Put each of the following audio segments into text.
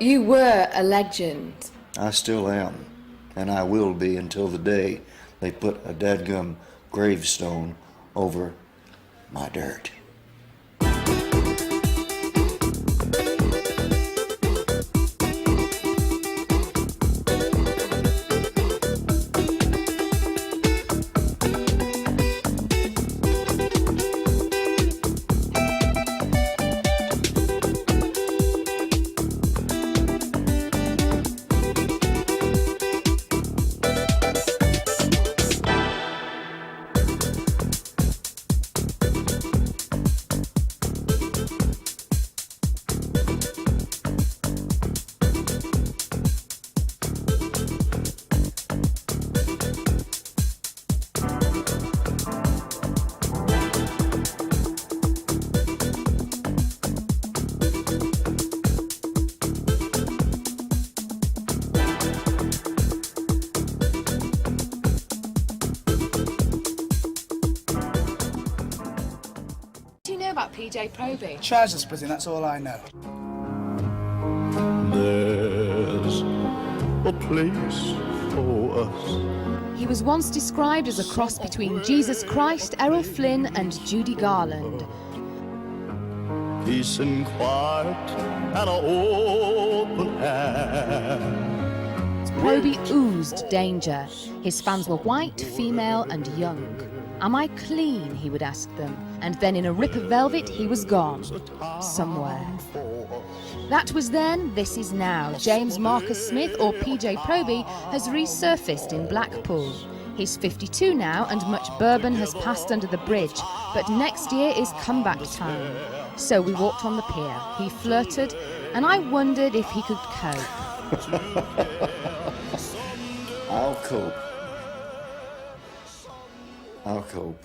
You were a legend. I still am, and I will be until the day they put a dadgum gravestone over my dirt. About PJ Proby. Trousers splitting, that's all I know. There's a place for us. He was once described as a cross between Jesus Christ, Errol Flynn and Judy Garland. Peace and quiet and an open hand. Proby oozed danger. His fans were white, female and young. Am I clean, he would ask them, and then in a rip of velvet he was gone, somewhere. That was then, this is now. James Marcus Smith, or PJ Proby, has resurfaced in Blackpool. He's 52 now and much bourbon has passed under the bridge, but next year is comeback time. So we walked on the pier, he flirted, and I wondered if he could cope. I'll cope. I'll cope.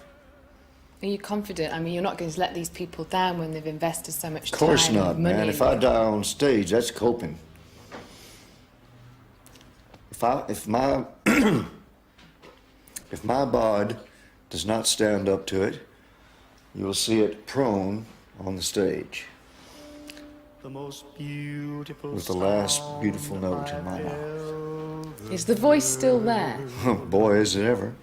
Are you confident? I mean, you're not going to let these people down when they've invested so much time. Of course not, and money. man. If I die on stage, that's coping. If my if my bod does not stand up to it, you'll see it prone on the stage. The most beautiful with the last beautiful note in my mouth. Is the voice still there? Boy, is it ever.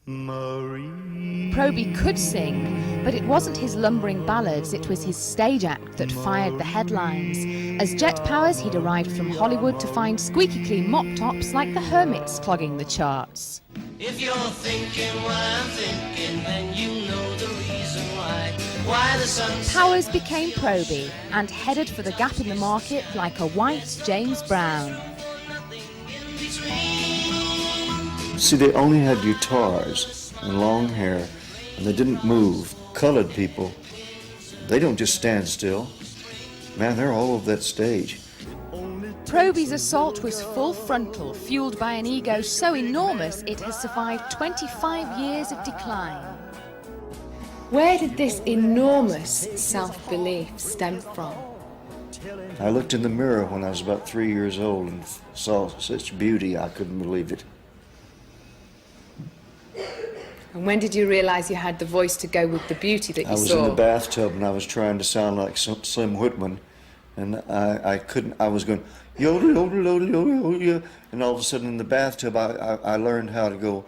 Proby could sing, but it wasn't his lumbering ballads, it was his stage act that fired the headlines. As Jet Powers, he'd arrived from Hollywood to find squeaky clean mop tops like the Hermits clogging the charts. If you're thinking what I'm thinking, then you know the reason why the sun's... Powers became Proby and headed for the gap in the market like a white James Brown. See, they only had guitars and long hair, and they didn't move. Colored people, they don't just stand still. Man, they're all over that stage. Proby's assault was full frontal, fueled by an ego so enormous it has survived 25 years of decline. Where did this enormous self-belief stem from? I looked in the mirror when I was about 3 years old and saw such beauty, I couldn't believe it. And when did you realise you had the voice to go with the beauty that you saw? I was in the bathtub and I was trying to sound like Slim Whitman, and I couldn't. I was going yodel yodel yodel yodel yodel, and all of a sudden in the bathtub I learned how to go.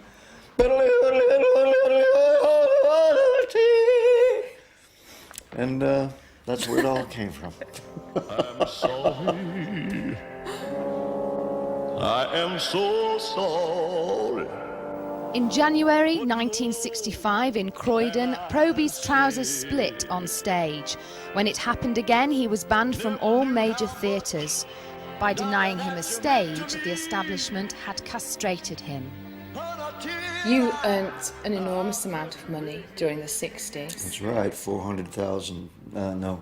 And that's where it all came from. I'm sorry. I am so sorry. In January 1965 in Croydon, Proby's trousers split on stage. When it happened again, he was banned from all major theatres. By denying him a stage, the establishment had castrated him. You earned an enormous amount of money during the 60s. That's right, 400,000, no,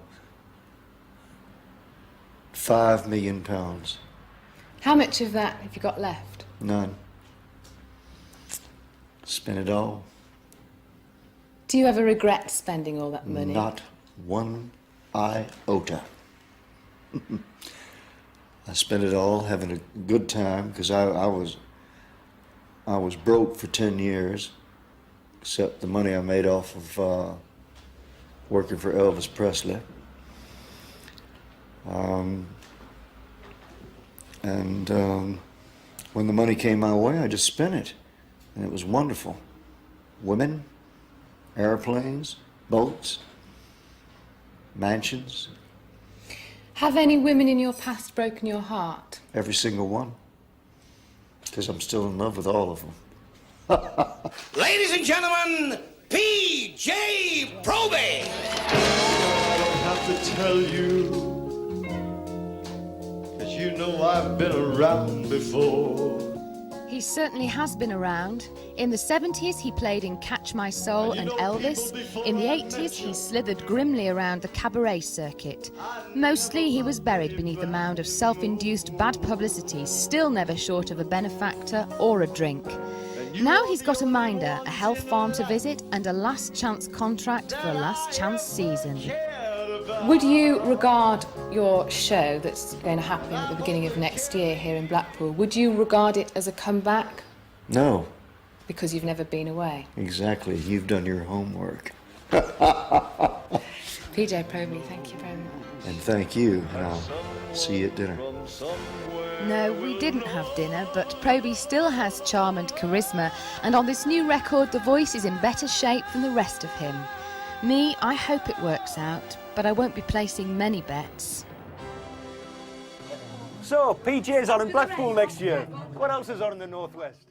5 million pounds. How much of that have you got left? None. Spent it all. Do you ever regret spending all that money? Not one iota. I spent it all having a good time because I was broke for 10 years, except the money I made off of working for Elvis Presley. And when the money came my way, I just spent it. And it was wonderful. Women, airplanes, boats, mansions, Have any women in your past broken your heart? every single one. Because I'm still in love with all of them. Ladies and gentlemen, P.J. Proby. I don't have to tell you, 'cause you know I've been around before. He certainly has been around. In the 70s, he played in Catch My Soul and Elvis. In the 80s, he slithered grimly around the cabaret circuit. Mostly, he was buried beneath a mound of self-induced bad publicity, still never short of a benefactor or a drink. Now he's got a minder, a health farm to visit, and a last chance contract for a last chance season. Would you regard your show that's going to happen at the beginning of next year here in Blackpool, would you regard it as a comeback No, because you've never been away? exactly. You've done your homework. PJ Proby, thank you very much. And thank you, and I'll see you at dinner. No, we didn't have dinner, but Proby still has charm and charisma, and on this new record, the voice is in better shape than the rest of him. Me, I hope it works out, but I won't be placing many bets. So, PJ's on in Blackpool next year. What else is on in the Northwest?